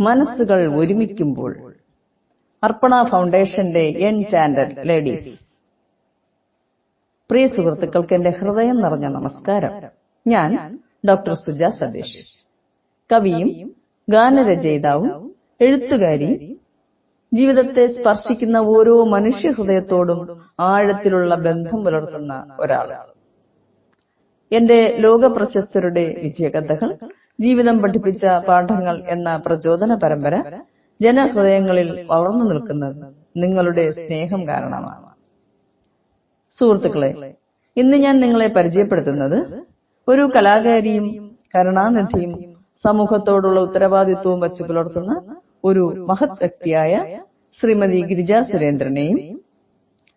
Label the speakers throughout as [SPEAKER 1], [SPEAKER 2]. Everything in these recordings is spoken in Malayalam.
[SPEAKER 1] മനസ്സുകൾ ഒരുമിക്കുമ്പോൾ. അർപ്പണ ഫൗണ്ടേഷന്റെ എൻചാന്റഡ് ലേഡീസ്. പ്രിയ സുഹൃത്തുക്കൾക്ക് എന്റെ ഹൃദയം നിറഞ്ഞ നമസ്കാരം. ഞാൻ ഡോക്ടർ സുജ സതീഷ്, കവിയും ഗാനരചയിതാവും എഴുത്തുകാരി. ജീവിതത്തെ സ്പർശിക്കുന്ന ഓരോ മനുഷ്യഹൃദയത്തോടും ആഴത്തിലുള്ള ബന്ധം പുലർത്തുന്ന ഒരാൾ. എന്റെ ലോകപ്രശസ്തരുടെ വിജയകഥകൾ, ജീവിതം പഠിപ്പിച്ച പാഠങ്ങൾ എന്ന പ്രചോദന പരമ്പര ജനഹൃദയങ്ങളിൽ വളർന്നു നിൽക്കുന്നത് നിങ്ങളുടെ സ്നേഹം കാരണമാണ്. സുഹൃത്തുക്കളെ, ഇന്ന് ഞാൻ നിങ്ങളെ പരിചയപ്പെടുത്തുന്നത് ഒരു കലാകാരിയും കരുണാനിധിയും സമൂഹത്തോടുള്ള ഉത്തരവാദിത്വവും വച്ചു പുലർത്തുന്ന ഒരു മഹത് വ്യക്തിയായ ശ്രീമതി ഗിരിജ സുരേന്ദ്രനെയും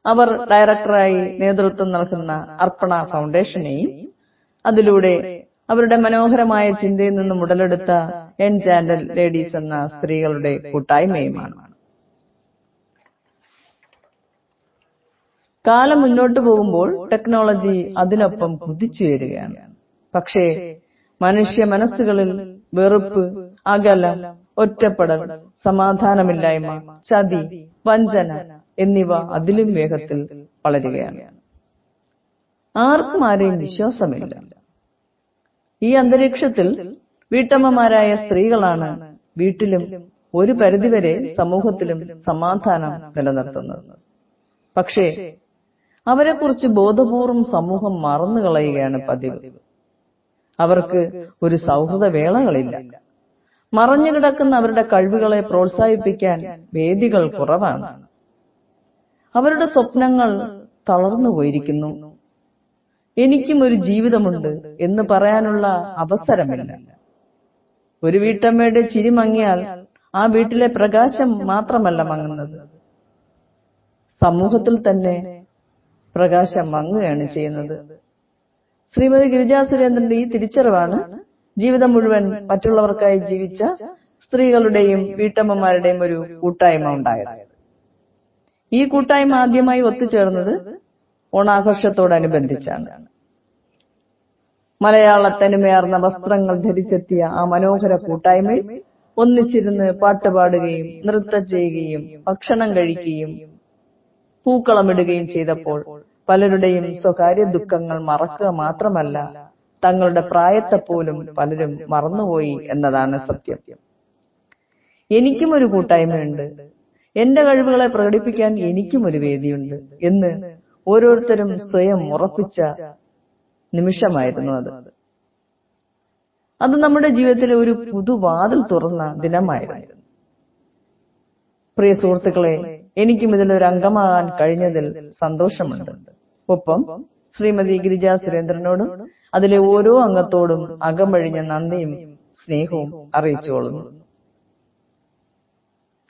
[SPEAKER 1] അവർ ഡയറക്ടറായി നേതൃത്വം നൽകുന്ന അർപ്പണ ഫൗണ്ടേഷനെയും അതിലൂടെ അവരുടെ മനോഹരമായ ചിന്തയിൽ നിന്നും ഉടലെടുത്ത എൻചാന്റഡ് ലേഡീസ് എന്ന സ്ത്രീകളുടെ കൂട്ടായ്മയുമാണ്. കാലം മുന്നോട്ടു പോകുമ്പോൾ ടെക്നോളജി അതിനൊപ്പം കുതിച്ചുയരുകയാണ്. പക്ഷേ മനുഷ്യ മനസ്സുകളിൽ വെറുപ്പ്, അകലം, ഒറ്റപ്പെടൽ, സമാധാനമില്ലായ്മ, ചതി, വഞ്ചന എന്നിവ അതിലും വേഗത്തിൽ വളരുകയാണ്. ആർക്കും ആരെയും വിശ്വാസമില്ല. ഈ അന്തരീക്ഷത്തിൽ വീട്ടമ്മമാരായ സ്ത്രീകളാണ് വീട്ടിലും ഒരു പരിധിവരെ സമൂഹത്തിലും സമാധാനം നിലനിർത്തുന്നത്. പക്ഷേ അവരെക്കുറിച്ച് ബോധപൂർവം സമൂഹം മറന്നുകളയുകയാണ് പതിവ്. അവർക്ക് ഒരു സൗഹൃദ വേളകളില്ല. മറഞ്ഞുകിടക്കുന്ന അവരുടെ കഴിവുകളെ പ്രോത്സാഹിപ്പിക്കാൻ വേദികൾ കുറവാണ്. അവരുടെ സ്വപ്നങ്ങൾ തളർന്നുപോയിരിക്കുന്നു. എനിക്കും ഒരു ജീവിതമുണ്ട് എന്ന് പറയാനുള്ള അവസരമില്ല. ഒരു വീട്ടമ്മയുടെ ചിരി മങ്ങിയാൽ ആ വീട്ടിലെ പ്രകാശം മാത്രമല്ല മങ്ങുന്നത്, സമൂഹത്തിൽ തന്നെ പ്രകാശം മങ്ങുകയാണ് ചെയ്യുന്നത്. ശ്രീമതി ഗിരിജ സുരേന്ദ്രന്റെ ഈ തിരിച്ചറിവാണ് ജീവിതം മുഴുവൻ മറ്റുള്ളവർക്കായി ജീവിച്ച സ്ത്രീകളുടെയും വീട്ടമ്മമാരുടെയും ഒരു കൂട്ടായ്മ ഉണ്ടായത്. ഈ കൂട്ടായ്മ ആദ്യമായി ഒത്തുചേർന്നത് ഓണാഘോഷത്തോടനുബന്ധിച്ചാണ്. മലയാള തനിമയാർന്ന വസ്ത്രങ്ങൾ ധരിച്ചെത്തിയ ആ മനോഹര കൂട്ടായ്മയിൽ ഒന്നിച്ചിരുന്ന് പാട്ടുപാടുകയും നൃത്തം ചെയ്യുകയും ഭക്ഷണം കഴിക്കുകയും പൂക്കളമിടുകയും ചെയ്തപ്പോൾ പലരുടെയും സ്വകാര്യ ദുഃഖങ്ങൾ മറക്കുക മാത്രമല്ല, തങ്ങളുടെ പ്രായത്തെപ്പോലും പലരും മറന്നുപോയി എന്നതാണ് സത്യം. എനിക്കും ഒരു കൂട്ടായ്മയുണ്ട്, എന്റെ കഴിവുകളെ പ്രകടിപ്പിക്കാൻ എനിക്കും ഒരു വേദിയുണ്ട് എന്ന് ഓരോരുത്തരും സ്വയം ഉറപ്പിച്ച നിമിഷമായിരുന്നു അത്. അത് നമ്മുടെ ജീവിതത്തിലെ ഒരു പുതുവാതിൽ തുറന്ന ദിനമായിരുന്നു. പ്രിയ സുഹൃത്തുക്കളെ, എനിക്കും ഇതിലൊരു അംഗമാകാൻ കഴിഞ്ഞതിൽ സന്തോഷമുണ്ട്. ഒപ്പം ശ്രീമതി ഗിരിജ സുരേന്ദ്രനോടും അതിലെ ഓരോ അംഗത്തോടും അകമഴിഞ്ഞ നന്ദിയും സ്നേഹവും അറിയിച്ചുകൊള്ളുന്നു.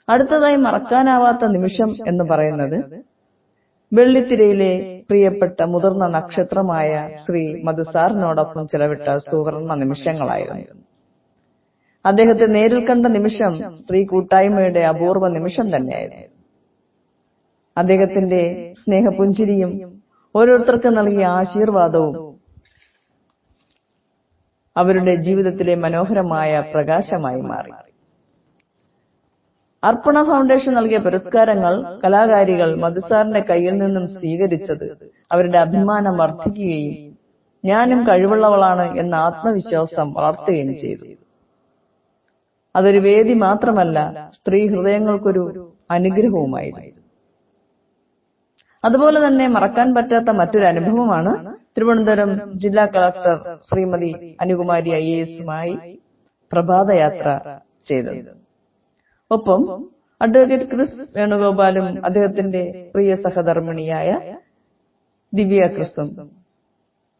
[SPEAKER 1] അടുത്തതായി മറക്കാനാവാത്ത നിമിഷം എന്ന് പറയുന്നത് വെള്ളിത്തിരയിലെ പ്രിയപ്പെട്ട മുതിർന്ന നക്ഷത്രമായ ശ്രീ മധുസാറിനോടൊപ്പം ചിലവിട്ട സുവർണ നിമിഷങ്ങളായിരുന്നു. അദ്ദേഹത്തെ നേരിൽ കണ്ട നിമിഷം സ്ത്രീ കൂട്ടായ്മയുടെ അപൂർവ നിമിഷം തന്നെയായിരുന്നു. അദ്ദേഹത്തിന്റെ സ്നേഹപുഞ്ചിരിയും ഓരോരുത്തർക്ക് നൽകിയ ആശീർവാദവും അവരുടെ ജീവിതത്തിലെ മനോഹരമായ പ്രകാശമായി മാറി. അർപ്പണ ഫൗണ്ടേഷൻ നൽകിയ പുരസ്കാരങ്ങൾ കലാകാരികൾ മധുസാറിന്റെ കയ്യിൽ നിന്നും സ്വീകരിച്ചത് അവരുടെ അഭിമാനം വർദ്ധിക്കുകയും ഞാനും കഴിവുള്ളവളാണ് എന്ന ആത്മവിശ്വാസം വളർത്തുകയും ചെയ്തു. അതൊരു വേദി മാത്രമല്ല, സ്ത്രീ ഹൃദയങ്ങൾക്കൊരു അനുഗ്രഹവുമായിരുന്നു. അതുപോലെ തന്നെ മറക്കാൻ പറ്റാത്ത മറ്റൊരു അനുഭവമാണ് തിരുവനന്തപുരം ജില്ലാ കളക്ടർ ശ്രീമതി അനുകുമാരി IAS പ്രഭാതയാത്ര ചെയ്തത്. ഒപ്പം അഡ്വക്കേറ്റ് ക്രിസ് വേണുഗോപാലും അദ്ദേഹത്തിന്റെ പ്രിയ സഹധർമ്മിണിയായ ദിവ്യ ക്രിസും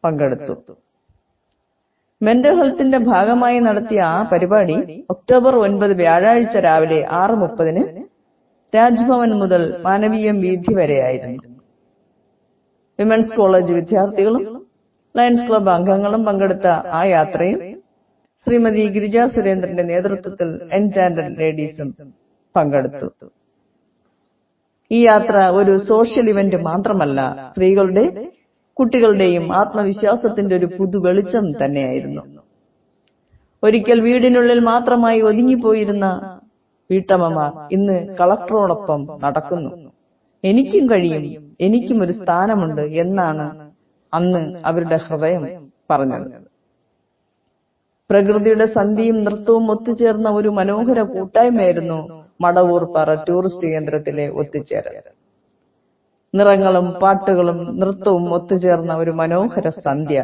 [SPEAKER 1] പങ്കെടുത്തു. മെന്റൽ ഹെൽത്തിന്റെ ഭാഗമായി നടത്തിയ ആ പരിപാടി ഒക്ടോബർ 9 വ്യാഴാഴ്ച രാവിലെ 6:30 രാജ്ഭവൻ മുതൽ മാനവീയം വീഥി വരെയായിരുന്നു. വിമൻസ് കോളേജ് വിദ്യാർത്ഥികളും ലയൺസ് ക്ലബ് അംഗങ്ങളും പങ്കെടുത്ത ആ യാത്രയിൽ ശ്രീമതി ഗിരിജ സുരേന്ദ്രന്റെ നേതൃത്വത്തിൽ എൻചാന്റഡ് ലേഡീസും പങ്കെടുത്തു. ഈ യാത്ര ഒരു സോഷ്യൽ ഇവന്റ് മാത്രമല്ല, സ്ത്രീകളുടെ കുട്ടികളുടെയും ആത്മവിശ്വാസത്തിന്റെ ഒരു പുതു വെളിച്ചം തന്നെയായിരുന്നു. ഒരിക്കൽ വീടിനുള്ളിൽ മാത്രമായി ഒതുങ്ങിപ്പോയിരുന്ന വീട്ടമ്മമാർ ഇന്ന് കളക്ടറോടൊപ്പം നടക്കുന്നു. എനിക്കും കഴിയും, എനിക്കും ഒരു സ്ഥാനമുണ്ട് എന്നാണ് അന്ന് അവരുടെ ഹൃദയം പറഞ്ഞത്. പ്രകൃതിയുടെ സന്ധ്യയും നൃത്തവും ഒത്തുചേർന്ന ഒരു മനോഹര കൂട്ടായ്മയായിരുന്നു മടവൂർ പാറ ടൂറിസ്റ്റ് കേന്ദ്രത്തിലെ ഒത്തുചേരൽ. നിറങ്ങളും പാട്ടുകളും നൃത്തവും ഒത്തുചേർന്ന ഒരു മനോഹര സന്ധ്യ,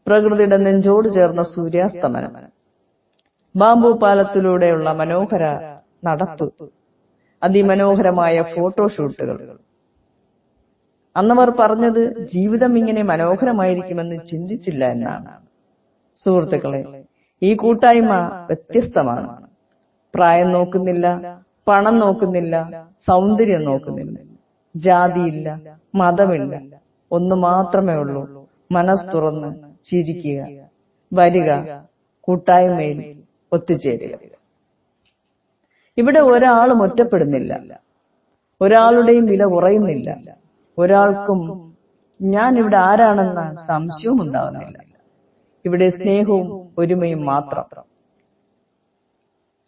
[SPEAKER 1] പ്രകൃതിയുടെ നെഞ്ചോട് ചേർന്ന സൂര്യാസ്തമനം, ബാംബു പാലത്തിലൂടെയുള്ള മനോഹര നടപ്പ്, അതിമനോഹരമായ ഫോട്ടോഷൂട്ടുകൾ. അന്നവർ പറഞ്ഞത് ജീവിതം ഇങ്ങനെ മനോഹരമായിരിക്കുമെന്ന് ചിന്തിച്ചില്ല എന്നാണ്. സുഹൃത്തുക്കളെ, ഈ കൂട്ടായ്മ വ്യത്യസ്തമാണ്. പ്രായം നോക്കുന്നില്ല, പണം നോക്കുന്നില്ല, സൗന്ദര്യം നോക്കുന്നില്ല, ജാതിയില്ല, മതമില്ല. ഒന്നു മാത്രമേ ഉള്ളൂ: മനസ്സ് തുറന്ന് ചിരിക്കുക, വരിക, കൂട്ടായ്മയിൽ ഒത്തുചേരുക. ഇവിടെ ഒരാളും ഒറ്റപ്പെടുന്നില്ല, ഒരാളുടെയും വില കുറയുന്നില്ല, ഒരാൾക്കും ഞാൻ ഇവിടെ ആരാണെന്ന സംശയവും ഉണ്ടാകുന്നില്ല. ഇവിടെ സ്നേഹവും ഒരുമയും മാത്രം.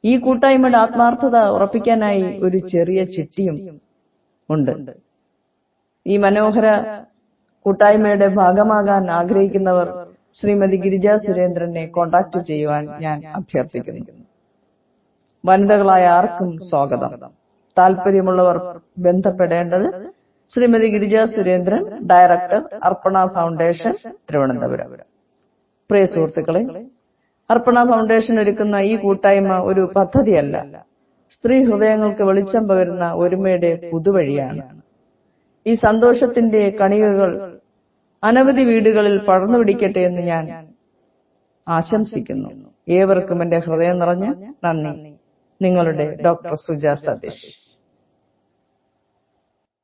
[SPEAKER 1] ഈ കൂട്ടായ്മയുടെ ആത്മാർത്ഥത ഉറപ്പിക്കാനായി ഒരു ചെറിയ ചിട്ടിയും ഉണ്ട്. ഈ മനോഹര കൂട്ടായ്മയുടെ ഭാഗമാകാൻ ആഗ്രഹിക്കുന്നവർ ശ്രീമതി ഗിരിജ സുരേന്ദ്രനെ കോൺടാക്ട് ചെയ്യുവാൻ ഞാൻ അഭ്യർത്ഥിക്കുന്നു. വനിതകളായ ആർക്കും സ്വാഗതം. താല്പര്യമുള്ളവർ ബന്ധപ്പെടേണ്ടത് ശ്രീമതി ഗിരിജ സുരേന്ദ്രൻ, ഡയറക്ടർ, അർപ്പണ ഫൗണ്ടേഷൻ, തിരുവനന്തപുരം. പ്രിയ സുഹൃത്തുക്കളെ, അർപ്പണ ഫൗണ്ടേഷൻ ഒരുക്കുന്ന ഈ കൂട്ടായ്മ ഒരു പദ്ധതിയല്ല, സ്ത്രീ ഹൃദയങ്ങൾക്ക് വെളിച്ചം പകരുന്ന ഒരുമയുടെ പുതുവഴിയാണ്. ഈ സന്തോഷത്തിന്റെ കണികകൾ അനവധി വീടുകളിൽ പടർന്നു പിടിക്കട്ടെ എന്ന് ഞാൻ ആശംസിക്കുന്നു. ഏവർക്കും എന്റെ ഹൃദയം നിറഞ്ഞ നന്ദി. നിങ്ങളുടെ ഡോക്ടർ സുജ സതീഷ്.